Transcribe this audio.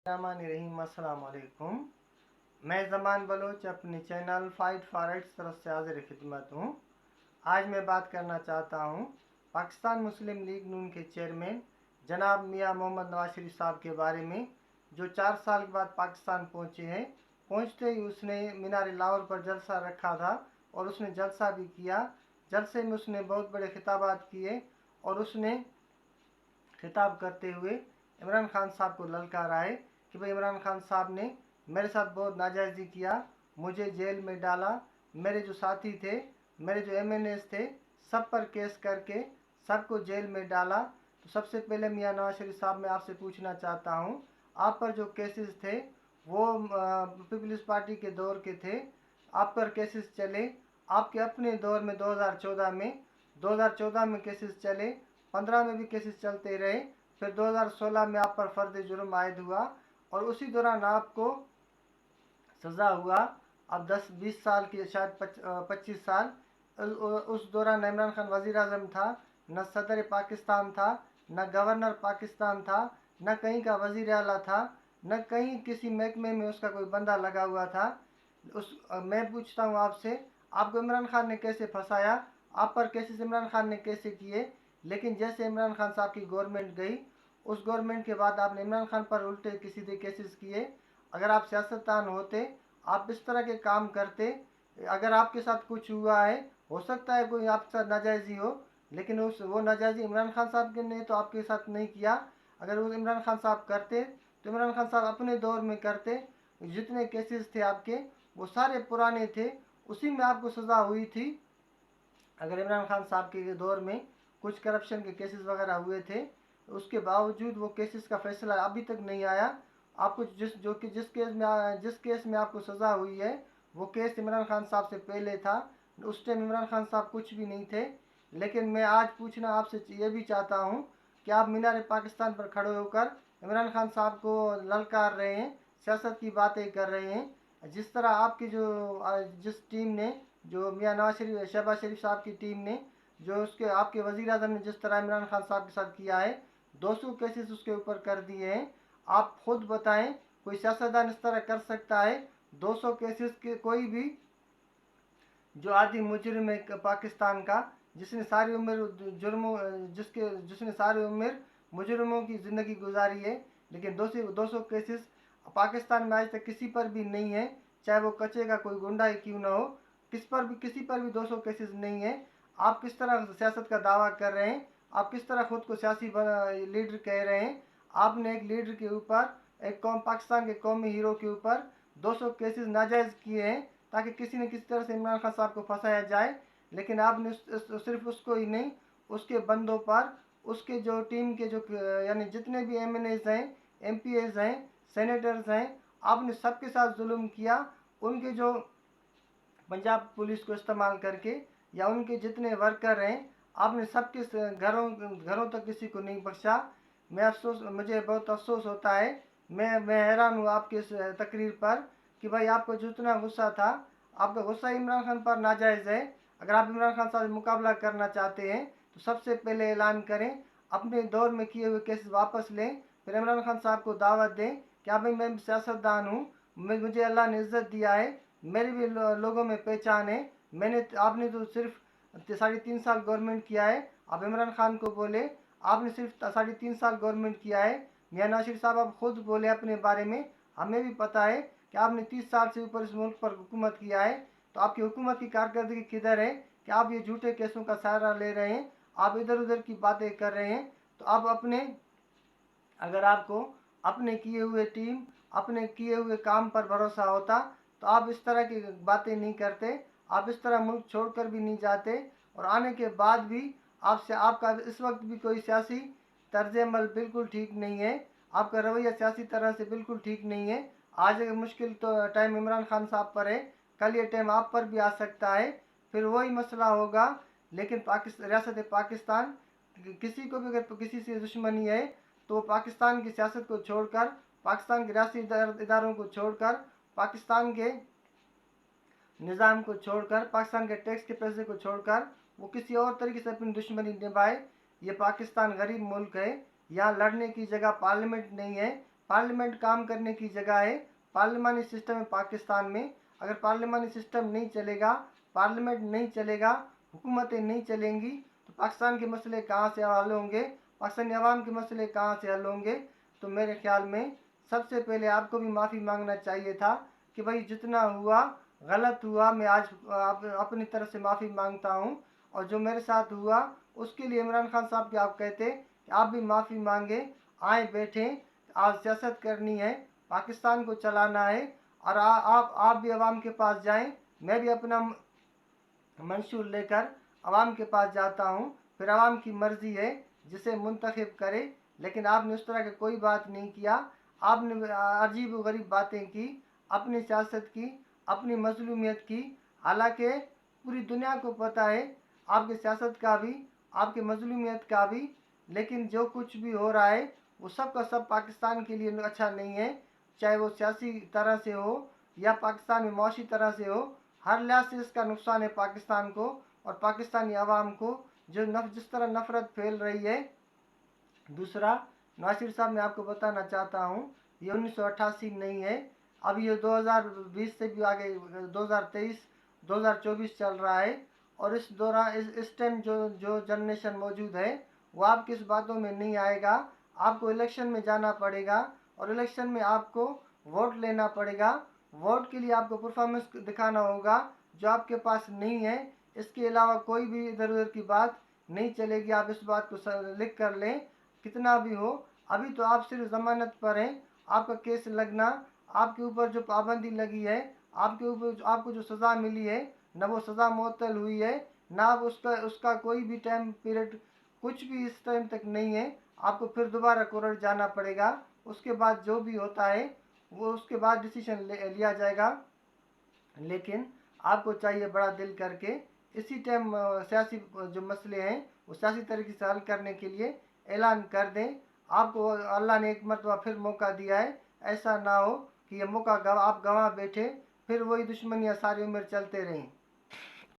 रहीम अस्सलाम वालेकुम। मैं ज़मान बलोच अपने चैनल फाइट फॉर राइट्स तरफ से हाजिर खिदमत हूँ। आज मैं बात करना चाहता हूँ पाकिस्तान मुस्लिम लीग नून के चेयरमैन जनाब मियाँ मोहम्मद नवाज शरीफ साहब के बारे में, जो 4 साल के बाद पाकिस्तान पहुँचे हैं। पहुँचते ही उसने मीनार लाहौर पर जलसा रखा था और उसने जलसा भी किया। जलसे में उसने बहुत बड़े खिताबात किए और उसने खिताब करते हुए इमरान खान साहब को ललकारा है कि भाई इमरान खान साहब ने मेरे साथ बहुत नाजायज़ी किया, मुझे जेल में डाला, मेरे जो साथी थे, मेरे जो एमएनएस थे, सब पर केस करके सबको जेल में डाला। तो सबसे पहले मियाँ नवाज शरीफ साहब मैं आपसे पूछना चाहता हूँ, आप पर जो केसेस थे वो पीपल्स पार्टी के दौर के थे, आप पर केसेस चले। आपके अपने दौर में 2014 में केसेस चले, 15 में भी केसेस चलते रहे। फिर 2016 में आप पर फर्द जुर्म आयद हुआ और उसी दौरान आपको सज़ा हुआ। अब 10-20 साल की, शायद 25 साल। उस दौरान इमरान खान वज़ीर आज़म था, न सदर पाकिस्तान था, न गवर्नर पाकिस्तान था, न कहीं का वज़ीर आला था, न कहीं किसी महकमे में उसका कोई बंदा लगा हुआ था। मैं पूछता हूँ आपसे, आपको इमरान खान ने कैसे फंसाया? आप पर केसेस इमरान खान ने कैसे किए? लेकिन जैसे इमरान खान साहब की गवर्नमेंट गई, उस गवर्नमेंट के बाद आपने इमरान खान पर उल्टे सीधे केसेस किए। अगर आप सियासतदान होते, आप इस तरह के काम करते। अगर आपके साथ कुछ हुआ है, हो सकता है कोई आपके साथ नाजायज़ी हो, लेकिन वो नाजायज़ी इमरान खान साहब ने तो आपके साथ नहीं किया। अगर वो इमरान खान साहब करते तो इमरान खान साहब अपने दौर में करते। जितने केसेस थे आपके, वो सारे पुराने थे, उसी में आपको सज़ा हुई थी। अगर इमरान खान साहब के दौर में कुछ करप्शन के केसेस वगैरह हुए थे, उसके बावजूद वो केसेस का फैसला अभी तक नहीं आया। आपको जिस केस में आपको सज़ा हुई है, वो केस इमरान खान साहब से पहले था। उस टाइम इमरान खान साहब कुछ भी नहीं थे। लेकिन मैं आज पूछना आपसे ये भी चाहता हूँ कि आप मीनार पाकिस्तान पर खड़े होकर इमरान खान साहब को ललकार रहे हैं, सियासत की बातें कर रहे हैं। जिस तरह आपकी जिस टीम ने, जो मियाँ नवाज शरीफ शहबाज शरीफ साहब की टीम ने, जो उसके आपके वज़ीर आज़म ने जिस तरह इमरान खान साहब के साथ किया है, 200 केसेस उसके ऊपर कर दिए हैं। आप खुद बताएं, कोई सियासतदान इस तरह कर सकता है? 200 केसेस के कोई भी जो आदि मुजरिम है पाकिस्तान का, जिसने सारी उम्र जुर्मों जिसने सारी उम्र मुजरिमों की ज़िंदगी गुजारी है, लेकिन 200 केसेस पाकिस्तान में आज तक किसी पर भी नहीं है। चाहे वो कच्चे का कोई गुंडा ही क्यों ना हो, किसी पर भी 200 केसेस नहीं है। आप किस तरह सियासत का दावा कर रहे हैं? आप किस तरह खुद को सियासी लीडर कह रहे हैं? आपने एक लीडर के ऊपर, एक कौम पाकिस्तान के कौमी हीरो के ऊपर 200 केसेस नाजायज़ किए हैं ताकि किसी न किसी तरह से इमरान खान साहब को फंसाया जाए। लेकिन आपने सिर्फ उसको ही नहीं, उसके बंदों पर, उसके जो टीम के जो यानी जितने भी एमएनएज हैं, एमपीएज हैं, सेनेटर्स हैं, आपने सबके साथ जुल्म किया। उनके जो पंजाब पुलिस को इस्तेमाल करके, या उनके जितने वर्कर हैं, आपने सबके घरों तक किसी को नहीं बख्शा। मुझे बहुत अफसोस होता है। मैं हैरान हूँ आपके इस तकरीर पर कि भाई आपको जितना गुस्सा था, आपका गुस्सा इमरान खान पर नाजायज़ है। अगर आप इमरान खान साहब से मुकाबला करना चाहते हैं तो सबसे पहले ऐलान करें, अपने दौर में किए हुए केसेस वापस लें, फिर इमरान खान साहब को दावत दें कि हाँ भाई मैं सियासतदान हूँ, मुझे अल्लाह ने इज़्ज़त दिया है, मेरी भी लोगों में पहचान है। आपने तो सिर्फ 3.5 साल गवर्नमेंट किया है। आप इमरान खान को बोले आपने सिर्फ 3.5 साल गवर्नमेंट किया है। मियाँ नासिर साहब आप खुद बोले अपने बारे में, हमें भी पता है कि आपने 30 साल से ऊपर इस मुल्क पर हुकूमत किया है। तो आपकी हुकूमत की कारकर्दगी किधर है कि आप ये झूठे केसों का सहारा ले रहे हैं, आप इधर उधर की बातें कर रहे हैं? तो आप अगर आपको अपने किए हुए टीम, अपने किए हुए काम पर भरोसा होता तो आप इस तरह की बातें नहीं करते, आप इस तरह मुल्क छोड़कर भी नहीं जाते। और आने के बाद भी आपसे आपका इस वक्त भी कोई सियासी तर्ज अमल बिल्कुल ठीक नहीं है, आपका रवैया सियासी तरह से बिल्कुल ठीक नहीं है। आज अगर मुश्किल तो टाइम इमरान खान साहब पर है, कल ये टाइम आप पर भी आ सकता है, फिर वही मसला होगा। लेकिन रियासत पाकिस्तान, किसी को भी अगर किसी से दुश्मनी है तो पाकिस्तान की सियासत को छोड़कर, पाकिस्तान के रियासी इदारों को छोड़कर, पाकिस्तान के निज़ाम को छोड़कर, पाकिस्तान के टैक्स के पैसे को छोड़कर वो किसी और तरीके से अपनी दुश्मनी निभाए। ये पाकिस्तान गरीब मुल्क है, यहाँ लड़ने की जगह पार्लियामेंट नहीं है। पार्लियामेंट काम करने की जगह है। पार्लिमानी सिस्टम है पाकिस्तान में, अगर पार्लिमानी सिस्टम नहीं चलेगा, पार्लियामेंट नहीं चलेगा, हुकूमतें नहीं चलेंगी, तो पाकिस्तान के मसले कहाँ से हल होंगे, पाकिस्तानी अवाम के मसले कहाँ से हल होंगे। तो मेरे ख्याल में सबसे पहले आपको भी माफ़ी मांगना चाहिए था कि भाई जितना हुआ गलत हुआ, मैं आज अपनी तरफ से माफ़ी मांगता हूँ। और जो मेरे साथ हुआ उसके लिए इमरान खान साहब के आप कहते कि आप भी माफ़ी मांगे, आए बैठें, आज सियासत करनी है, पाकिस्तान को चलाना है। और आप भी अवाम के पास जाएं, मैं भी अपना मंशूर लेकर अवाम के पास जाता हूँ, फिर अवाम की मर्ज़ी है जिसे मुंतखब करे। लेकिन आपने उस तरह की कोई बात नहीं किया, आपने अजीब व गरीब बातें की, अपनी सियासत की, अपनी मजलूमियत की। हालांकि पूरी दुनिया को पता है आपकी सियासत का भी, आपकी मजलूमियत का भी। लेकिन जो कुछ भी हो रहा है वो सब का सब पाकिस्तान के लिए अच्छा नहीं है, चाहे वो सियासी तरह से हो या पाकिस्तान में मौशी तरह से हो। हर लिहाज से इसका नुकसान है पाकिस्तान को और पाकिस्तानी अवाम को, जो जिस तरह नफरत फैल रही है। दूसरा, नासिर साहब मैं आपको बताना चाहता हूँ, ये 1988 नहीं है, अब ये 2020 से भी आगे 2023 2024 चल रहा है। और इस दौरान इस टाइम जो जो जनरेशन मौजूद है वो आपकी इस बातों में नहीं आएगा। आपको इलेक्शन में जाना पड़ेगा और इलेक्शन में आपको वोट लेना पड़ेगा। वोट के लिए आपको परफॉर्मेंस दिखाना होगा जो आपके पास नहीं है। इसके अलावा कोई भी इधर उधर की बात नहीं चलेगी, आप इस बात को लिख कर लें। कितना भी हो, अभी तो आप सिर्फ ज़मानत पर हैं, आपका केस लगना, आपके ऊपर जो पाबंदी लगी है, आपके ऊपर आपको जो सज़ा मिली है, न वो सज़ा मुअत्तल हुई है, ना अब उसका कोई भी टाइम पीरियड कुछ भी इस टाइम तक नहीं है। आपको फिर दोबारा कोर्ट जाना पड़ेगा, उसके बाद जो भी होता है वो उसके बाद डिसीजन लिया जाएगा। लेकिन आपको चाहिए बड़ा दिल करके इसी टाइम सियासी जो मसले हैं वो सियासी तरीके से हल करने के लिए ऐलान कर दें। आपको अल्लाह ने एक मरतबा फिर मौका दिया है, ऐसा ना हो कि ये मौका आप गंवा बैठे, फिर वही दुश्मनियाँ सारी उम्र चलते रहें।